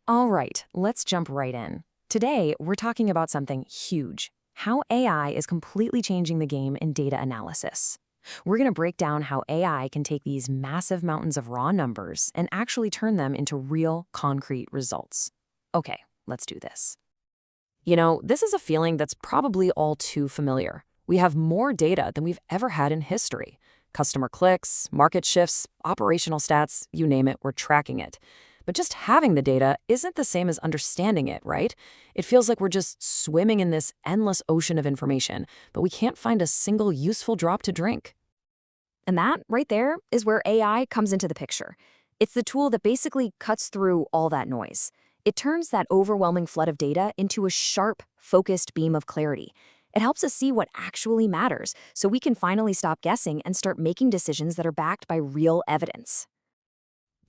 All right, let's jump right in. Today, we're talking about something huge: how AI is completely changing the game in data analysis. We're going to break down how AI can take these massive mountains of raw numbers and actually turn them into real, concrete results. Okay, let's do this. This is a feeling that's probably all too familiar. We have more data than we've ever had in history. Customer clicks, market shifts, operational stats, you name it, we're tracking it. But just having the data isn't the same as understanding it, right? It feels like we're just swimming in this endless ocean of information, but we can't find a single useful drop to drink. And that, right there, is where AI comes into the picture. It's the tool that basically cuts through all that noise. It turns that overwhelming flood of data into a sharp, focused beam of clarity. It helps us see what actually matters, so we can finally stop guessing and start making decisions that are backed by real evidence.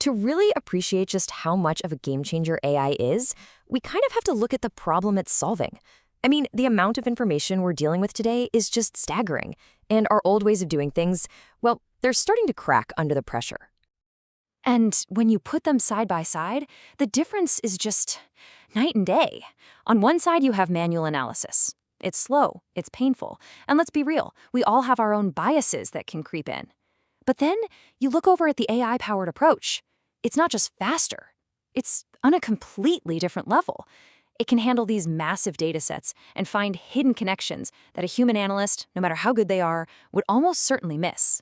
To really appreciate just how much of a game changer AI is, we kind of have to look at the problem it's solving. I mean, the amount of information we're dealing with today is just staggering, and our old ways of doing things, well, they're starting to crack under the pressure. And when you put them side by side, the difference is just night and day. On one side, you have manual analysis. It's slow, it's painful, and let's be real, we all have our own biases that can creep in. But then you look over at the AI-powered approach. It's not just faster, it's on a completely different level. It can handle these massive data sets and find hidden connections that a human analyst, no matter how good they are, would almost certainly miss.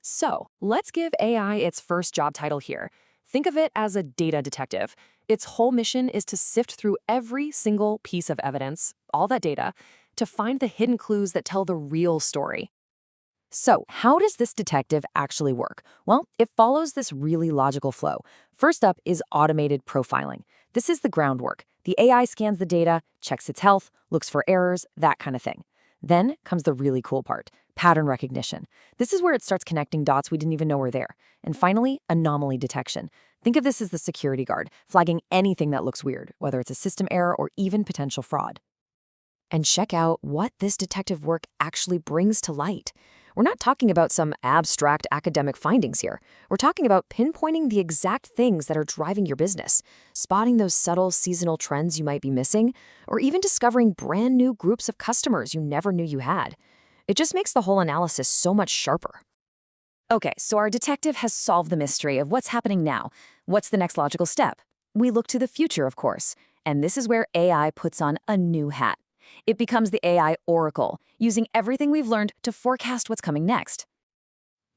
So, let's give AI its first job title here. Think of it as a data detective. Its whole mission is to sift through every single piece of evidence, all that data, to find the hidden clues that tell the real story. So, how does this detective actually work? Well, it follows this really logical flow. First up is automated profiling. This is the groundwork. The AI scans the data, checks its health, looks for errors, that kind of thing. Then comes the really cool part: pattern recognition. This is where it starts connecting dots we didn't even know were there. And finally, anomaly detection. Think of this as the security guard, flagging anything that looks weird, whether it's a system error or even potential fraud. And check out what this detective work actually brings to light. We're not talking about some abstract academic findings here. We're talking about pinpointing the exact things that are driving your business, spotting those subtle seasonal trends you might be missing, or even discovering brand new groups of customers you never knew you had. It just makes the whole analysis so much sharper. Okay, so our detective has solved the mystery of what's happening now. What's the next logical step? We look to the future, of course, and this is where AI puts on a new hat. It becomes the AI oracle, using everything we've learned to forecast what's coming next.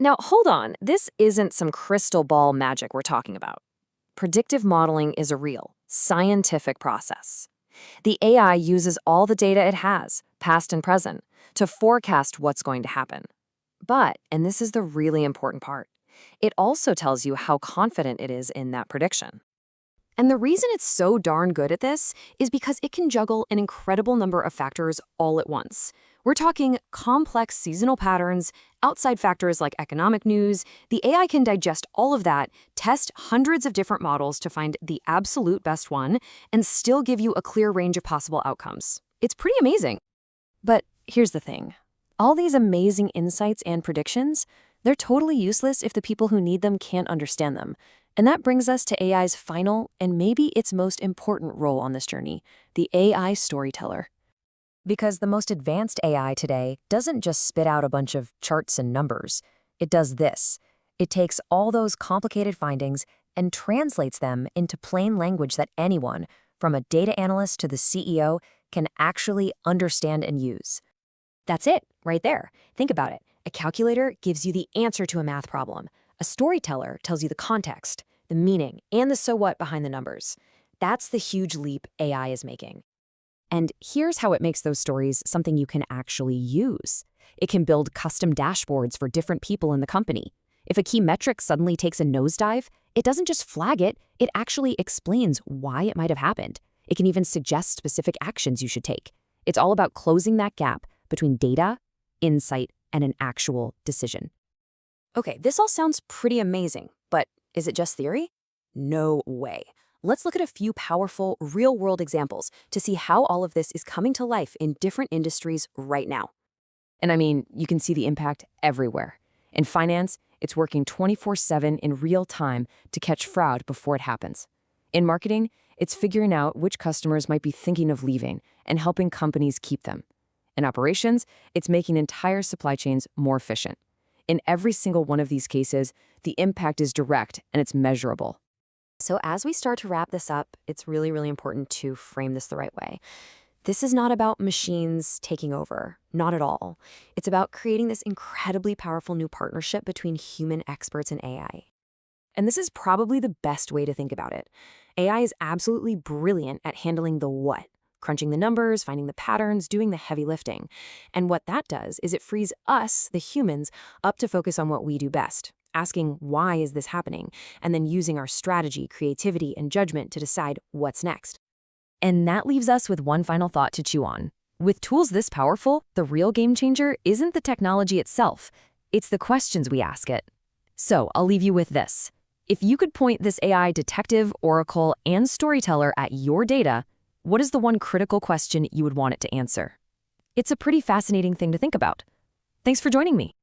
Now, hold on, this isn't some crystal ball magic we're talking about. Predictive modeling is a real, scientific process. The AI uses all the data it has, past and present, to forecast what's going to happen. But, and this is the really important part, it also tells you how confident it is in that prediction. And the reason it's so darn good at this is because it can juggle an incredible number of factors all at once. We're talking complex seasonal patterns, outside factors like economic news. The AI can digest all of that, test hundreds of different models to find the absolute best one, and still give you a clear range of possible outcomes. It's pretty amazing. But here's the thing. All these amazing insights and predictions, they're totally useless if the people who need them can't understand them. And that brings us to AI's final and maybe its most important role on this journey: the AI storyteller. Because the most advanced AI today doesn't just spit out a bunch of charts and numbers. It does this. It takes all those complicated findings and translates them into plain language that anyone, from a data analyst to the CEO, can actually understand and use. That's it, right there. Think about it. A calculator gives you the answer to a math problem. A storyteller tells you the context, the meaning, and the so what behind the numbers. That's the huge leap AI is making. And here's how it makes those stories something you can actually use. It can build custom dashboards for different people in the company. If a key metric suddenly takes a nosedive, it doesn't just flag it, it actually explains why it might have happened. It can even suggest specific actions you should take. It's all about closing that gap between data, insight, and an actual decision. Okay, this all sounds pretty amazing, but is it just theory? No way. Let's look at a few powerful, real-world examples to see how all of this is coming to life in different industries right now. And I mean, you can see the impact everywhere. In finance, it's working 24/7 in real time to catch fraud before it happens. In marketing, it's figuring out which customers might be thinking of leaving and helping companies keep them. In operations, it's making entire supply chains more efficient. In every single one of these cases, the impact is direct and it's measurable. So as we start to wrap this up, it's really, really important to frame this the right way. This is not about machines taking over, not at all. It's about creating this incredibly powerful new partnership between human experts and AI. And this is probably the best way to think about it. AI is absolutely brilliant at handling the what, crunching the numbers, finding the patterns, doing the heavy lifting. And what that does is it frees us, the humans, up to focus on what we do best, asking why is this happening, and then using our strategy, creativity, and judgment to decide what's next. And that leaves us with one final thought to chew on. With tools this powerful, the real game changer isn't the technology itself, it's the questions we ask it. So I'll leave you with this. If you could point this AI detective, oracle, and storyteller at your data, what is the one critical question you would want it to answer? It's a pretty fascinating thing to think about. Thanks for joining me.